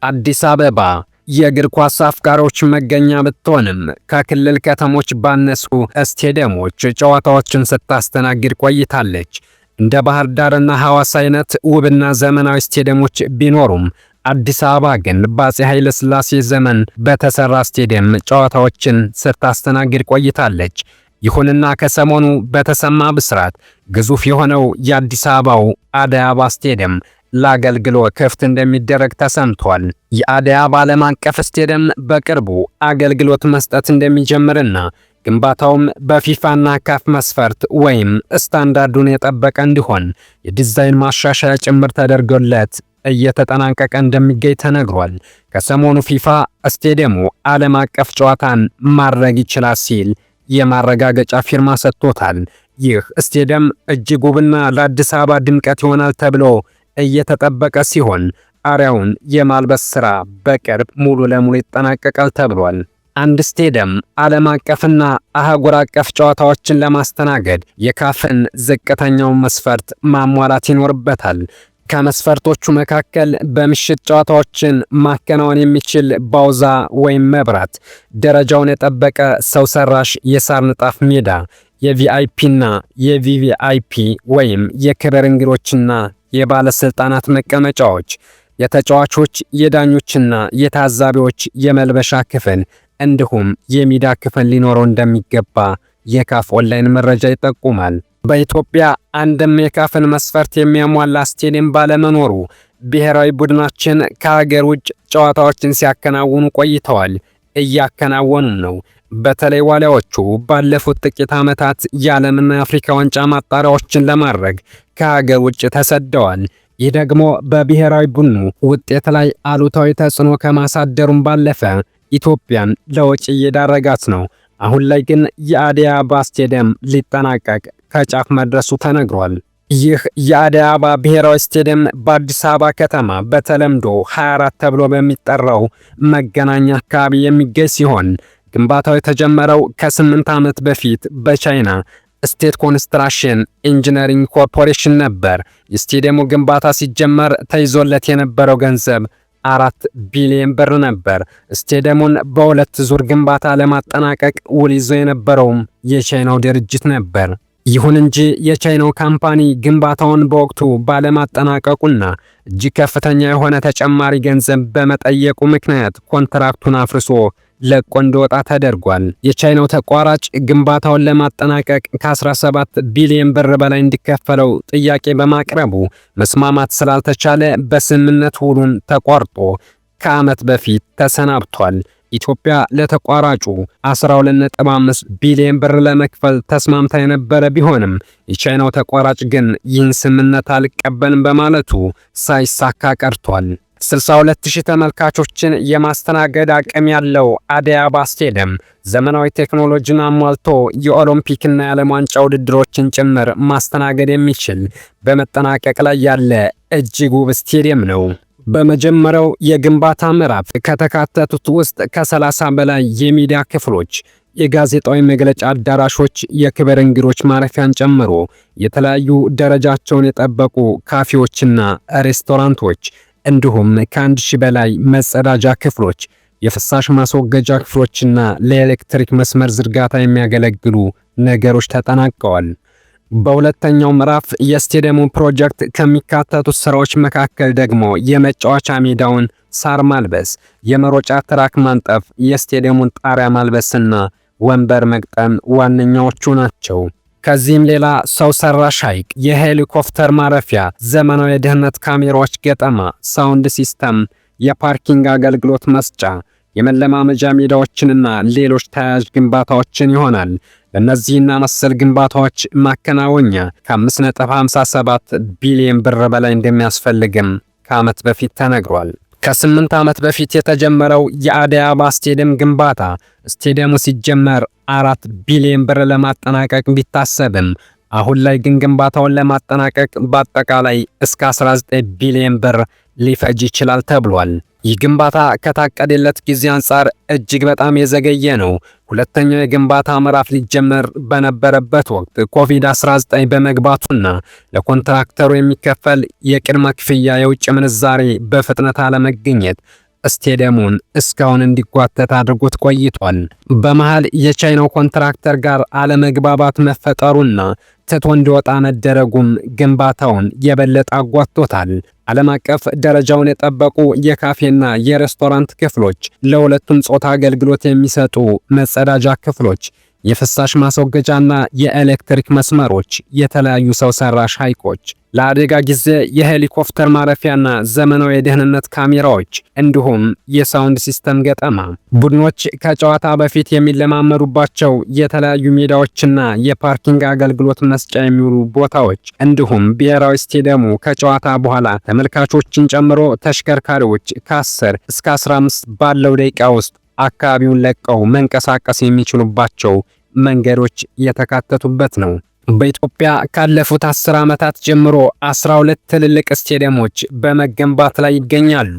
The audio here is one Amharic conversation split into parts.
አዲስ አበባ የእግር ኳስ አፍቃሪዎች መገኛ ብትሆንም ከክልል ከተሞች ባነሱ ስቴዲየሞች ጨዋታዎችን ስታስተናግድ ቆይታለች። እንደ ባህር ዳርና ሐዋሳ አይነት ውብና ዘመናዊ ስቴዲየሞች ቢኖሩም አዲስ አበባ ግን በአፄ ኃይለ ሥላሴ ዘመን በተሰራ ስቴዲየም ጨዋታዎችን ስታስተናግድ ቆይታለች። ይሁንና ከሰሞኑ በተሰማ ብስራት ግዙፍ የሆነው የአዲስ አበባው አደይ አበባ ስቴዲየም ለአገልግሎት ክፍት እንደሚደረግ ተሰምቷል። የአደይ አበባ ዓለም አቀፍ ስቴዲየም በቅርቡ አገልግሎት መስጠት እንደሚጀምርና ግንባታውም በፊፋና ካፍ መስፈርት ወይም ስታንዳርዱን የጠበቀ እንዲሆን የዲዛይን ማሻሻያ ጭምር ተደርጎለት እየተጠናቀቀ እንደሚገኝ ተነግሯል። ከሰሞኑ ፊፋ ስቴዲየሙ ዓለም አቀፍ ጨዋታን ማድረግ ይችላል ሲል የማረጋገጫ ፊርማ ሰጥቶታል። ይህ ስቴዲየም እጅግ ውብና ለአዲስ አበባ ድምቀት ይሆናል ተብሎ እየተጠበቀ ሲሆን ጣሪያውን የማልበስ ስራ በቅርብ ሙሉ ለሙሉ ይጠናቀቃል ተብሏል። አንድ ስቴዲየም ዓለም አቀፍና አህጉር አቀፍ ጨዋታዎችን ለማስተናገድ የካፍን ዝቅተኛው መስፈርት ማሟላት ይኖርበታል። ከመስፈርቶቹ መካከል በምሽት ጨዋታዎችን ማከናወን የሚችል ባውዛ ወይም መብራት፣ ደረጃውን የጠበቀ ሰው ሰራሽ የሳር ንጣፍ ሜዳ፣ የቪአይፒና የቪቪአይፒ ወይም የክብር እንግዶችና የባለስልጣናት መቀመጫዎች፣ የተጫዋቾች የዳኞችና የታዛቢዎች የመልበሻ ክፍል እንዲሁም የሜዳ ክፍል ሊኖረው እንደሚገባ የካፍ ኦንላይን መረጃ ይጠቁማል። በኢትዮጵያ አንድም የካፍን መስፈርት የሚያሟላ ስቴዲየም ባለመኖሩ ብሔራዊ ቡድናችን ከሀገር ውጭ ጨዋታዎችን ሲያከናውኑ ቆይተዋል፣ እያከናወኑም ነው። በተለይ ዋሊያዎቹ ባለፉት ጥቂት ዓመታት የዓለምና የአፍሪካ ዋንጫ ማጣሪያዎችን ለማድረግ ከሀገር ውጭ ተሰደዋል። ይህ ደግሞ በብሔራዊ ቡድኑ ውጤት ላይ አሉታዊ ተጽዕኖ ከማሳደሩም ባለፈ ኢትዮጵያን ለወጪ እየዳረጋት ነው። አሁን ላይ ግን የአደይ አበባ ስቴዲየም ሊጠናቀቅ ከጫፍ መድረሱ ተነግሯል። ይህ የአደይ አበባ ብሔራዊ ስቴዲየም በአዲስ አበባ ከተማ በተለምዶ 24 ተብሎ በሚጠራው መገናኛ አካባቢ የሚገኝ ሲሆን ግንባታው የተጀመረው ከ8 ዓመት በፊት በቻይና ስቴት ኮንስትራክሽን ኢንጂነሪንግ ኮርፖሬሽን ነበር። የስቴዲየሙ ግንባታ ሲጀመር ተይዞለት የነበረው ገንዘብ 4 ቢሊዮን ብር ነበር። ስቴዲየሙን በሁለት ዙር ግንባታ ለማጠናቀቅ ውል ይዞ የነበረውም የቻይናው ድርጅት ነበር። ይሁን እንጂ የቻይናው ካምፓኒ ግንባታውን በወቅቱ ባለማጠናቀቁና እጅግ ከፍተኛ የሆነ ተጨማሪ ገንዘብ በመጠየቁ ምክንያት ኮንትራክቱን አፍርሶ ለቆ እንዲወጣ ተደርጓል። የቻይናው ተቋራጭ ግንባታውን ለማጠናቀቅ ከ17 ቢሊዮን ብር በላይ እንዲከፈለው ጥያቄ በማቅረቡ መስማማት ስላልተቻለ በስምምነት ውሉን ተቋርጦ ከዓመት በፊት ተሰናብቷል። ኢትዮጵያ ለተቋራጩ 12.5 ቢሊዮን ብር ለመክፈል ተስማምታ የነበረ ቢሆንም የቻይናው ተቋራጭ ግን ይህን ስምምነት አልቀበልም በማለቱ ሳይሳካ ቀርቷል። 62000 ተመልካቾችን የማስተናገድ አቅም ያለው አደይ አበባ ስቴዲየም ዘመናዊ ቴክኖሎጂን አሟልቶ የኦሎምፒክና የዓለም ዋንጫ ውድድሮችን ጭምር ማስተናገድ የሚችል በመጠናቀቅ ላይ ያለ እጅግ ውብ ስቴዲየም ነው። በመጀመሪያው የግንባታ ምዕራፍ ከተካተቱት ውስጥ ከ30 በላይ የሚዲያ ክፍሎች፣ የጋዜጣዊ መግለጫ አዳራሾች፣ የክብር እንግዶች ማረፊያን ጨምሮ የተለያዩ ደረጃቸውን የጠበቁ ካፌዎችና ሬስቶራንቶች እንዲሁም ከ1000 በላይ መጸዳጃ ክፍሎች፣ የፍሳሽ ማስወገጃ ክፍሎችና ለኤሌክትሪክ መስመር ዝርጋታ የሚያገለግሉ ነገሮች ተጠናቀዋል። በሁለተኛው ምዕራፍ የስቴዲየሙ ፕሮጀክት ከሚካተቱት ስራዎች መካከል ደግሞ የመጫወቻ ሜዳውን ሳር ማልበስ፣ የመሮጫ ትራክ ማንጠፍ፣ የስቴዲየሙን ጣሪያ ማልበስና ወንበር መግጠም ዋነኛዎቹ ናቸው። ከዚህም ሌላ ሰው ሰራሽ ሐይቅ፣ የሄሊኮፕተር ማረፊያ፣ ዘመናዊ የደህንነት ካሜራዎች ገጠማ፣ ሳውንድ ሲስተም፣ የፓርኪንግ አገልግሎት መስጫ፣ የመለማመጃ ሜዳዎችንና ሌሎች ተያያዥ ግንባታዎችን ይሆናል። ለእነዚህና መሰል ግንባታዎች ማከናወኛ ከ5.57 ቢሊዮን ብር በላይ እንደሚያስፈልግም ከዓመት በፊት ተነግሯል። ከ8 ዓመት በፊት የተጀመረው የአደይ አበባ ስቴዲየም ግንባታ ስቴዲየሙ ሲጀመር 4 ቢሊዮን ብር ለማጠናቀቅ ቢታሰብም አሁን ላይ ግን ግንባታውን ለማጠናቀቅ በአጠቃላይ እስከ 19 ቢሊዮን ብር ሊፈጅ ይችላል ተብሏል። ይህ ግንባታ ከታቀደለት ጊዜ አንጻር እጅግ በጣም የዘገየ ነው። ሁለተኛው የግንባታ ምዕራፍ ሊጀመር በነበረበት ወቅት ኮቪድ-19 በመግባቱና ለኮንትራክተሩ የሚከፈል የቅድመ ክፍያ የውጭ ምንዛሬ በፍጥነት አለመገኘት ስቴዲየሙን እስካሁን እንዲጓተት አድርጎት ቆይቷል። በመሃል የቻይናው ኮንትራክተር ጋር አለመግባባት መፈጠሩና ትቶ እንዲወጣ መደረጉም ግንባታውን የበለጠ አጓቶታል። ዓለም አቀፍ ደረጃውን የጠበቁ የካፌና የሬስቶራንት ክፍሎች፣ ለሁለቱም ጾታ አገልግሎት የሚሰጡ መጸዳጃ ክፍሎች፣ የፍሳሽ ማስወገጃና የኤሌክትሪክ መስመሮች፣ የተለያዩ ሰው ሰራሽ ሐይቆች፣ ለአደጋ ጊዜ የሄሊኮፕተር ማረፊያና ዘመናዊ የደህንነት ካሜራዎች እንዲሁም የሳውንድ ሲስተም ገጠማ፣ ቡድኖች ከጨዋታ በፊት የሚለማመዱባቸው የተለያዩ ሜዳዎችና የፓርኪንግ አገልግሎት መስጫ የሚውሉ ቦታዎች እንዲሁም ብሔራዊ ስቴዲየሙ ከጨዋታ በኋላ ተመልካቾችን ጨምሮ ተሽከርካሪዎች ከ10 እስከ 15 ባለው ደቂቃ ውስጥ አካባቢውን ለቀው መንቀሳቀስ የሚችሉባቸው መንገዶች የተካተቱበት ነው። በኢትዮጵያ ካለፉት 10 ዓመታት ጀምሮ 12 ትልልቅ ስቴዲየሞች በመገንባት ላይ ይገኛሉ።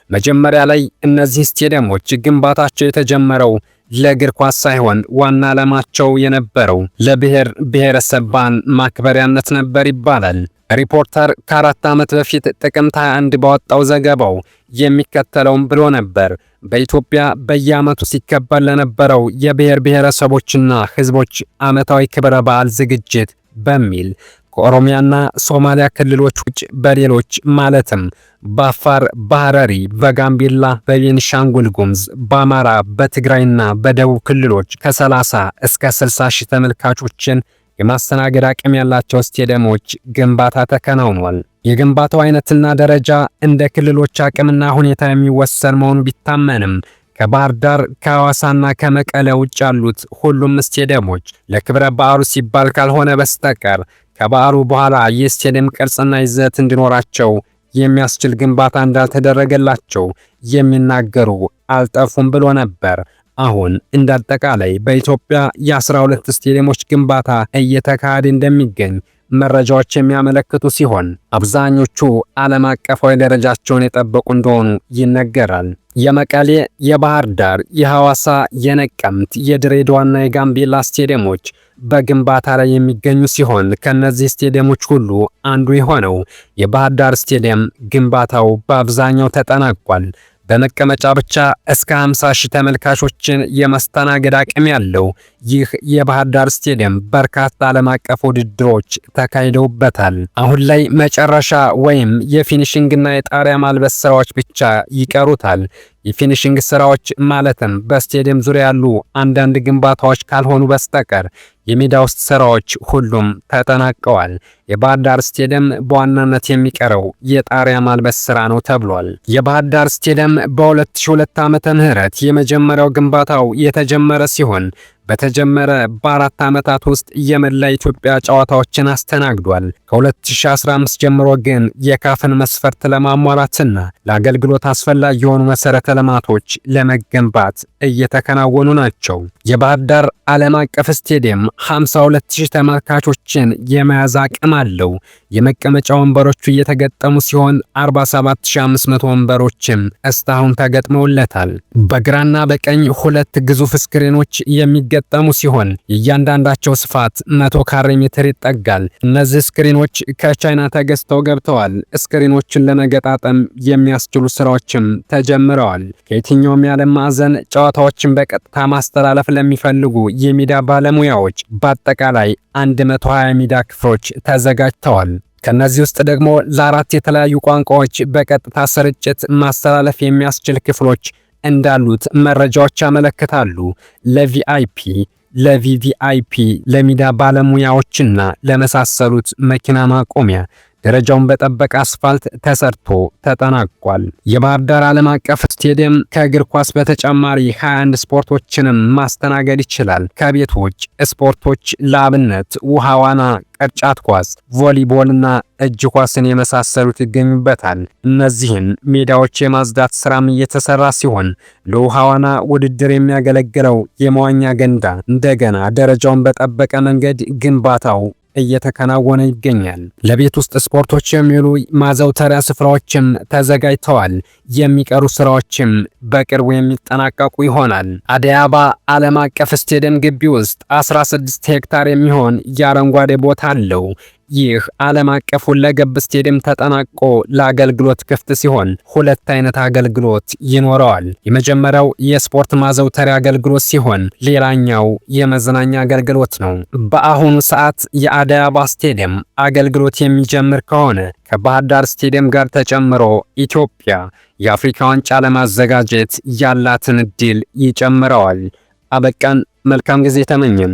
መጀመሪያ ላይ እነዚህ ስቴዲየሞች ግንባታቸው የተጀመረው ለእግር ኳስ ሳይሆን ዋና ዓላማቸው የነበረው ለብሔር ብሔረሰባን ማክበሪያነት ነበር ይባላል። ሪፖርተር ከ4 ዓመት በፊት ጥቅምት 21 ባወጣው ዘገባው የሚከተለውን ብሎ ነበር። በኢትዮጵያ በየዓመቱ ሲከበር ለነበረው የብሔር ብሔረሰቦችና ሕዝቦች ዓመታዊ ክብረ በዓል ዝግጅት በሚል ከኦሮሚያና ሶማሊያ ክልሎች ውጭ በሌሎች ማለትም በአፋር፣ በሐረሪ፣ በጋምቤላ፣ በቤኒሻንጉል ጉሙዝ፣ በአማራ፣ በትግራይና በደቡብ ክልሎች ከ30 እስከ 60 ሺህ ተመልካቾችን የማስተናገድ አቅም ያላቸው ስቴዲየሞች ግንባታ ተከናውኗል። የግንባታው አይነትና ደረጃ እንደ ክልሎች አቅምና ሁኔታ የሚወሰን መሆኑ ቢታመንም ከባህር ዳር ከሐዋሳና ከመቀለ ውጭ ያሉት ሁሉም ስቴዲየሞች ለክብረ በዓሉ ሲባል ካልሆነ በስተቀር ከበዓሉ በኋላ የስቴዲየም ቅርጽና ይዘት እንዲኖራቸው የሚያስችል ግንባታ እንዳልተደረገላቸው የሚናገሩ አልጠፉም ብሎ ነበር። አሁን እንዳጠቃላይ በኢትዮጵያ የ12 ስቴዲየሞች ግንባታ እየተካሄደ እንደሚገኝ መረጃዎች የሚያመለክቱ ሲሆን አብዛኞቹ ዓለም አቀፋዊ ደረጃቸውን የጠበቁ እንደሆኑ ይነገራል። የመቀሌ፣ የባህር ዳር፣ የሐዋሳ፣ የነቀምት፣ የድሬዳዋና የጋምቤላ ስቴዲየሞች በግንባታ ላይ የሚገኙ ሲሆን ከነዚህ ስቴዲየሞች ሁሉ አንዱ የሆነው የባህር ዳር ስቴዲየም ግንባታው በአብዛኛው ተጠናቋል። በመቀመጫ ብቻ እስከ 50 ሺህ ተመልካቾችን የማስተናገድ አቅም ያለው ይህ የባህር ዳር ስቴዲየም በርካታ ዓለም አቀፍ ውድድሮች ተካሂደውበታል። አሁን ላይ መጨረሻ ወይም የፊኒሺንግና የጣሪያ ማልበስ ስራዎች ብቻ ይቀሩታል። የፊኒሺንግ ስራዎች ማለትም በስቴዲየም ዙሪያ ያሉ አንዳንድ ግንባታዎች ካልሆኑ በስተቀር የሜዳ ውስጥ ስራዎች ሁሉም ተጠናቀዋል። የባህር ዳር ስቴዲየም በዋናነት የሚቀረው የጣሪያ ማልበስ ስራ ነው ተብሏል። የባህር ዳር ስቴዲየም በ2002 ዓመተ ምህረት የመጀመሪያው ግንባታው የተጀመረ ሲሆን በተጀመረ በ4 ዓመታት ውስጥ የመላ ኢትዮጵያ ጨዋታዎችን አስተናግዷል። ከ2015 ጀምሮ ግን የካፍን መስፈርት ለማሟላትና ለአገልግሎት አስፈላጊ የሆኑ መሰረተ ልማቶች ለመገንባት እየተከናወኑ ናቸው። የባህር ዳር ዓለም አቀፍ ስቴዲየም 52000 ተመልካቾችን የመያዝ አቅም አለው። የመቀመጫ ወንበሮቹ እየተገጠሙ ሲሆን 47500 ወንበሮችም እስካሁን ተገጥመውለታል። በግራና በቀኝ 2 ግዙፍ ስክሪኖች የሚገጠሙ ሲሆን የእያንዳንዳቸው ስፋት 100 ካሬ ሜትር ይጠጋል። እነዚህ ስክሪኖች ከቻይና ተገዝተው ገብተዋል። ስክሪኖችን ለመገጣጠም የሚያስችሉ ስራዎችም ተጀምረዋል። ከየትኛውም የዓለም ማዕዘን ጨዋታዎችን በቀጥታ ማስተላለፍ ለሚፈልጉ የሚዲያ ባለሙያዎች በአጠቃላይ 120 ሚዲያ ክፍሎች ተዘጋጅተዋል። ከነዚህ ውስጥ ደግሞ ለ4 የተለያዩ ቋንቋዎች በቀጥታ ስርጭት ማስተላለፍ የሚያስችል ክፍሎች እንዳሉት መረጃዎች ያመለክታሉ። ለቪአይፒ፣ ለቪቪአይፒ፣ ለሚዲያ ባለሙያዎችና ለመሳሰሉት መኪና ማቆሚያ ደረጃውን በጠበቀ አስፋልት ተሰርቶ ተጠናቋል። የባህር ዳር ዓለም አቀፍ ስቴዲየም ከእግር ኳስ በተጨማሪ 21 ስፖርቶችንም ማስተናገድ ይችላል። ከቤት ውጭ ስፖርቶች ለአብነት ውሃ ዋና፣ ቅርጫት ኳስ፣ ቮሊቦልና እጅ ኳስን የመሳሰሉት ይገኙበታል። እነዚህን ሜዳዎች የማጽዳት ስራም እየተሰራ ሲሆን ለውሃ ዋና ውድድር የሚያገለግለው የመዋኛ ገንዳ እንደገና ደረጃውን በጠበቀ መንገድ ግንባታው እየተከናወነ ይገኛል። ለቤት ውስጥ ስፖርቶች የሚውሉ ማዘውተሪያ ስፍራዎችም ተዘጋጅተዋል። የሚቀሩ ስራዎችም በቅርቡ የሚጠናቀቁ ይሆናል። አዲስ አበባ ዓለም አቀፍ ስቴዲየም ግቢ ውስጥ 16 ሄክታር የሚሆን የአረንጓዴ ቦታ አለው። ይህ ዓለም አቀፍ ሁለገብ ስቴዲየም ተጠናቆ ለአገልግሎት ክፍት ሲሆን ሁለት አይነት አገልግሎት ይኖረዋል። የመጀመሪያው የስፖርት ማዘውተሪያ አገልግሎት ሲሆን ሌላኛው የመዝናኛ አገልግሎት ነው። በአሁኑ ሰዓት የአዲስ አበባ ስቴዲየም አገልግሎት የሚጀምር ከሆነ ከባህር ዳር ስቴዲየም ጋር ተጨምሮ ኢትዮጵያ የአፍሪካ ዋንጫ ለማዘጋጀት ያላትን እድል ይጨምረዋል። አበቃን። መልካም ጊዜ ተመኘን።